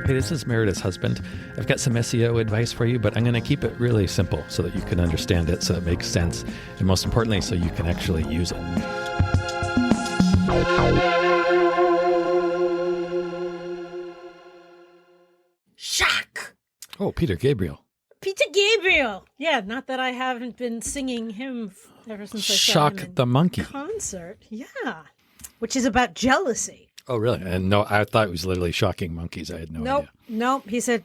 Hey, this is Meredith's husband. I've got some SEO advice for you, but I'm going to keep it really simple so that you can understand it, so it makes sense, and most importantly, so you can actually use it. Shock! Oh, Peter Gabriel. Peter Gabriel! Yeah, not that I haven't been singing him ever since I saw Shock him in the Monkey. concert. Yeah, which is about jealousy. Oh, really? And no, I thought it was literally Shocking Monkeys. I had no idea. Nope. He said,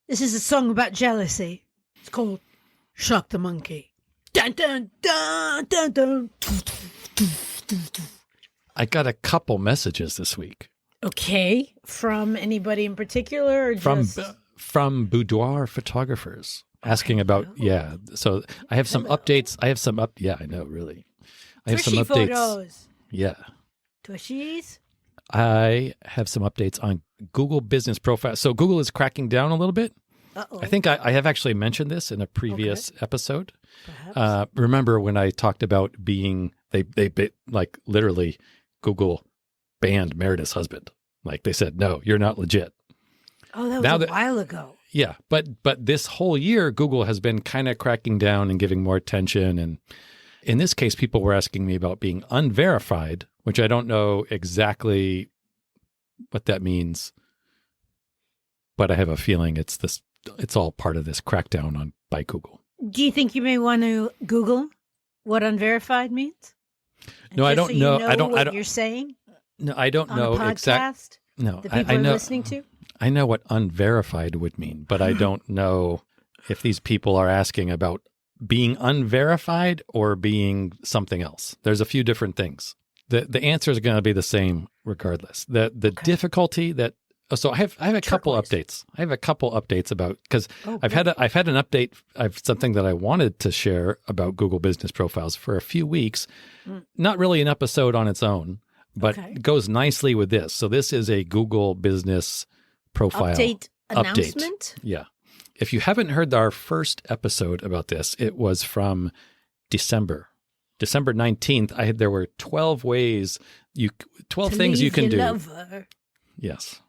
this is a song about jealousy. It's called Shock the Monkey. Dun, dun, dun, dun, dun. I got a couple messages this week. Okay. From anybody in particular? Or just... From Boudoir photographers asking about, yeah. So I have some updates. Yeah, I know, really. I have some updates. Photos. Yeah. Tushies? I have some updates on Google Business Profile. So Google is cracking down a little bit. Uh-oh. I think I have actually mentioned this in a previous episode. Perhaps. Remember when I talked about being, they like literally Google banned Meredith's husband. Like they said, no, you're not legit. Oh, that was a while ago. Yeah. But this whole year, Google has been kind of cracking down and giving more attention. And in this case, people were asking me about being unverified, which I don't know exactly what that means, but I have a feeling it's all part of this crackdown by Google. Do you think you may want to Google what unverified means? No, I don't know. I don't. What you're saying? No, I don't know exactly. No, the people I know. Are listening to. I know what unverified would mean, but I don't know if these people are asking about being unverified or being something else. There's a few different things. The answer is going to be the same regardless. The difficulty that so I have a couple updates. I have a couple updates about because I've had an update. I've something that I wanted to share about Google Business Profiles for a few weeks. Not really an episode on its own, but it goes nicely with this. So this is a Google Business Profile update. Announcement. Yeah. If you haven't heard our first episode about this, it was from December 19th. There were 12 ways 12 things you can do. Lover. Yes.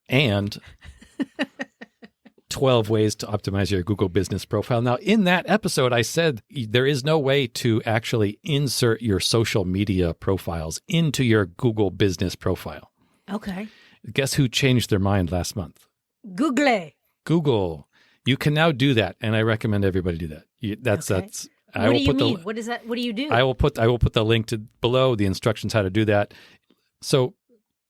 And 12 ways to optimize your Google Business Profile. Now, in that episode, I said there is no way to actually insert your social media profiles into your Google Business Profile. Okay. Guess who changed their mind last month? Google. You can now do that, and I recommend everybody do that. That's. What do you mean? What is that? What do you do? I will put the link to below the instructions how to do that. So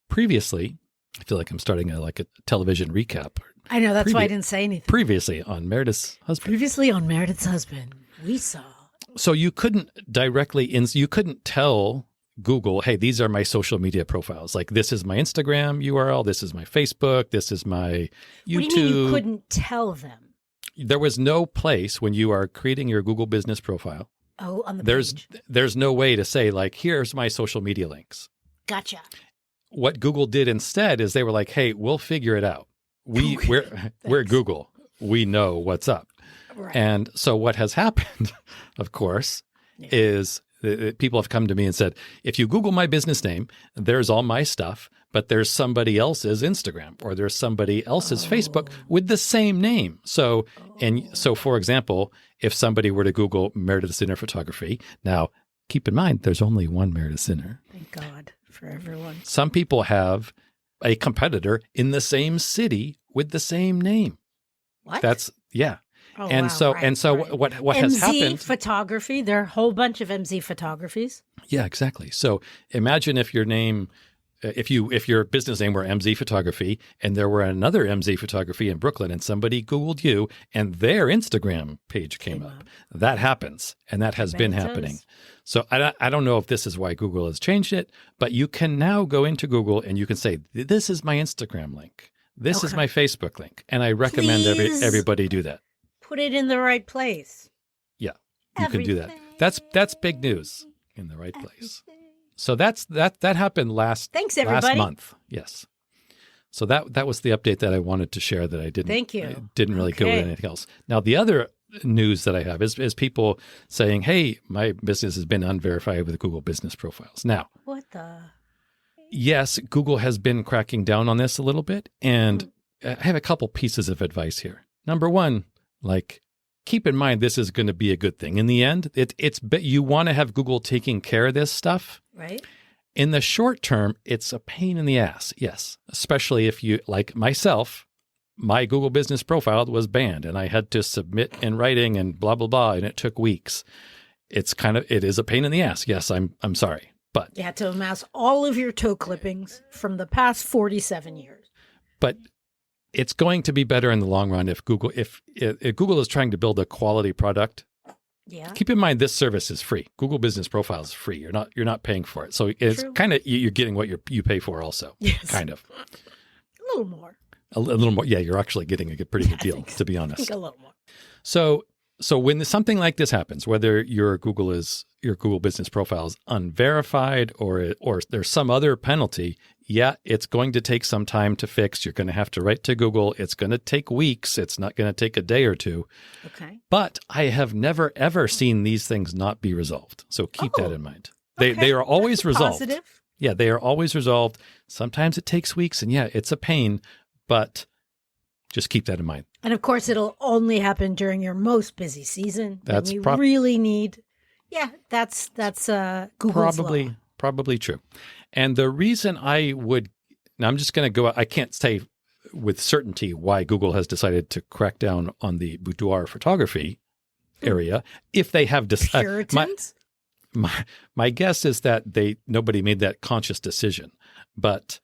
previously, I feel like I'm starting a television recap. I know that's why I didn't say anything. Previously on Meredith's husband. We saw. So you couldn't you couldn't tell Google, hey, these are my social media profiles. Like this is my Instagram URL, this is my Facebook, this is my YouTube. What do you mean you couldn't tell them? There was no place when you are creating your Google Business Profile. Oh, on the page. There's no way to say like, here's my social media links. Gotcha. What Google did instead is they were like, hey, we'll figure it out. We're Google. We know what's up. Right. And so what has happened, of course, is people have come to me and said, if you Google my business name, there's all my stuff, but there's somebody else's Instagram or there's somebody else's Facebook with the same name. So, for example, if somebody were to Google Meredith Zinner photography, now keep in mind, there's only one Meredith Zinner. Thank God for everyone. Some people have a competitor in the same city with the same name. What? Yeah. Oh, and wow, so what has happened? MZ photography. There are a whole bunch of MZ photographies. Yeah, exactly. So imagine if your name, if your business name were MZ Photography, and there were another MZ Photography in Brooklyn, and somebody Googled you, and their Instagram page came up. That happens, and that has been happening. So I don't know if this is why Google has changed it, but you can now go into Google and you can say, this is my Instagram link. This is my Facebook link, and I recommend everybody do that. Put it in the right place. Yeah, you can do that. That's big news, in the right place. So that happened last month. Yes. So that was the update that I wanted to share that I didn't. Thank you. I didn't really go with anything else. Now the other news that I have is people saying, "Hey, my business has been unverified with Google Business Profiles." Now, what the? Yes, Google has been cracking down on this a little bit, and I have a couple pieces of advice here. Number one, like, keep in mind this is going to be a good thing. In the end, you want to have Google taking care of this stuff. Right. In the short term, it's a pain in the ass. Yes. Especially if you, like myself, my Google business profile was banned and I had to submit in writing and blah, blah, blah. And it took weeks. It is a pain in the ass. Yes, I'm sorry. But you had to amass all of your toe clippings from the past 47 years. But it's going to be better in the long run if Google is trying to build a quality product. Yeah. Keep in mind this service is free. Google Business Profile is free. You're not paying for it. So it's kind of you're getting what you pay for also. Yes. Kind of. A little more. A little more. Yeah, you're actually getting a pretty good deal, to be honest. I think a little more. So when something like this happens, whether your Google Business Profile is unverified or there's some other penalty, yeah, it's going to take some time to fix. You're going to have to write to Google. It's going to take weeks. It's not going to take a day or two. Okay. But I have never, ever seen these things not be resolved. So keep that in mind. They are always resolved. Positive. Yeah, they are always resolved. Sometimes it takes weeks, and yeah, it's a pain, but just keep that in mind. And of course, it'll only happen during your most busy season. That's really need. Yeah, that's Google's law. Probably true. And the reason now I'm just going to go. I can't say with certainty why Google has decided to crack down on the boudoir photography area. If they have decided, Puritans? My guess is that nobody made that conscious decision. But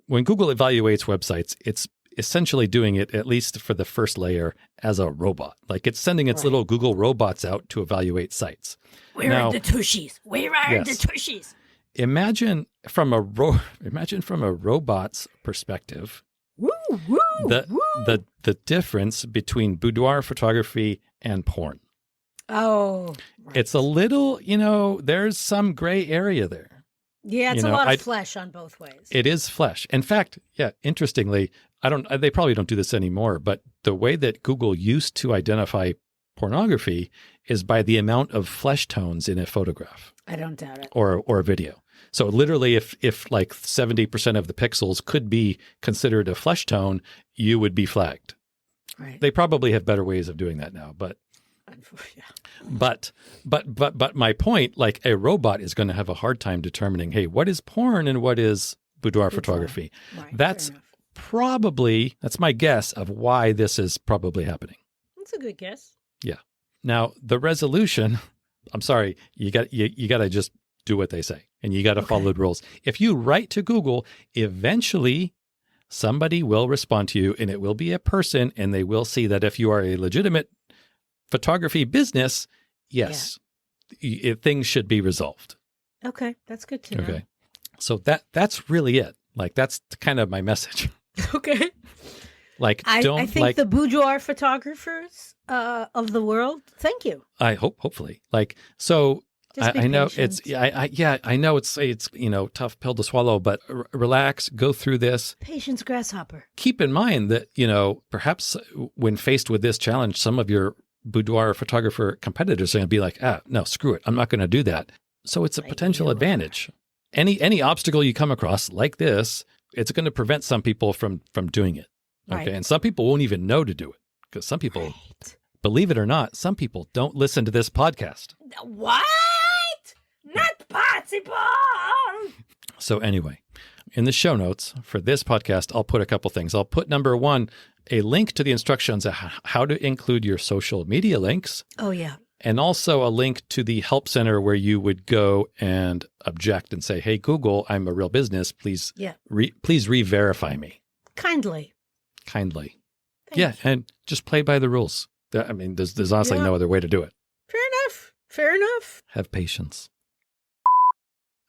when Google evaluates websites, it's essentially doing it, at least for the first layer, as a robot. Like it's sending its little Google robots out to evaluate sites. Where are the tushies? Where are the tushies? Imagine from a robot's perspective, the difference between boudoir photography and porn. Oh, right. It's a little, there's some gray area there. Yeah, it's a lot of flesh on both ways. It is flesh. In fact, interestingly, they probably don't do this anymore, but the way that Google used to identify pornography is by the amount of flesh tones in a photograph. I don't doubt it. Or a video. So literally if like 70% of the pixels could be considered a flesh tone, you would be flagged. Right. They probably have better ways of doing that now, but But my point, like a robot is going to have a hard time determining, hey, what is porn and what is boudoir photography? Right, that's my guess of why this is probably happening. That's a good guess. Yeah. Now the resolution, I'm sorry, you got to just do what they say and you got to follow the rules. If you write to Google, eventually somebody will respond to you and it will be a person and they will see that if you are a legitimate photography business, yes, things should be resolved. Okay, that's good to know. Okay, so that's really it. Like that's kind of my message. Okay. Like I think the boudoir photographers of the world. Thank you. I hopefully like so. I know it's I know it's tough pill to swallow, but relax, go through this. Patience, grasshopper. Keep in mind that perhaps when faced with this challenge, some of your boudoir photographer competitors are going to be like, no, screw it. I'm not going to do that. So it's a potential advantage. Any obstacle you come across like this, it's going to prevent some people from doing it. Okay. Right. And some people won't even know to do it because some people, believe it or not, some people don't listen to this podcast. What? Not possible. So anyway, in the show notes for this podcast, I'll put a couple things. I'll put number one, a link to the instructions on how to include your social media links. Oh, yeah. And also a link to the help center where you would go and object and say, hey, Google, I'm a real business. Please, please re-verify me. Kindly. Thanks. Yeah, and just play by the rules. I mean, there's honestly no other way to do it. Fair enough. Have patience.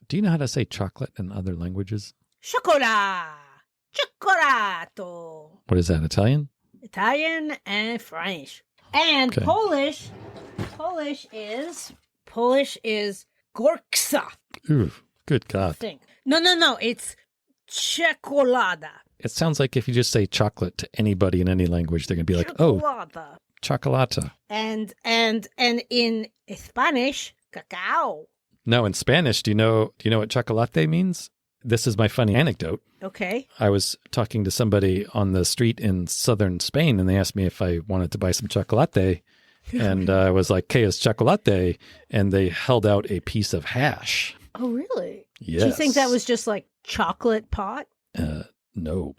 Do you know how to say chocolate in other languages? Chocolat. Cioccolato. What is that, Italian? Italian and French. And Polish. Polish is gorksa. Ooh, good God. No. It's ciocolata. It sounds like if you just say chocolate to anybody in any language, they're going to be like, oh, chocolata. And in Spanish, cacao. No, in Spanish, do you know what chocolate means? this is my funny anecdote. Okay. I was talking to somebody on the street in southern Spain, and they asked me if I wanted to buy some chocolate. And I was like, ¿Qué es chocolate? And they held out a piece of hash. Oh, really? Yes. Do you think that was just like chocolate pot? No.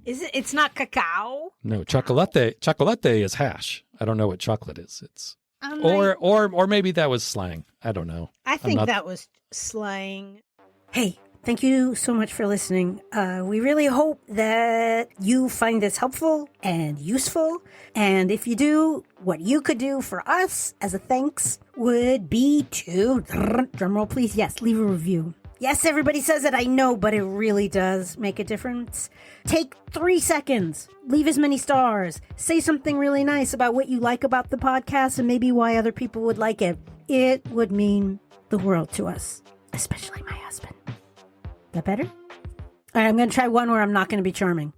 Is it? It's not cacao? No, chocolate is hash. I don't know what chocolate is. It's Like, or maybe that was slang. I don't know. I think that was slang. Hey, thank you so much for listening. We really hope that you find this helpful and useful. And if you do, what you could do for us as a thanks would be to, drumroll please, yes, leave a review. Yes, everybody says it, I know, but it really does make a difference. Take 3 seconds, leave as many stars, say something really nice about what you like about the podcast and maybe why other people would like it. It would mean the world to us, especially my husband. That better? All right, I'm going to try one where I'm not going to be charming.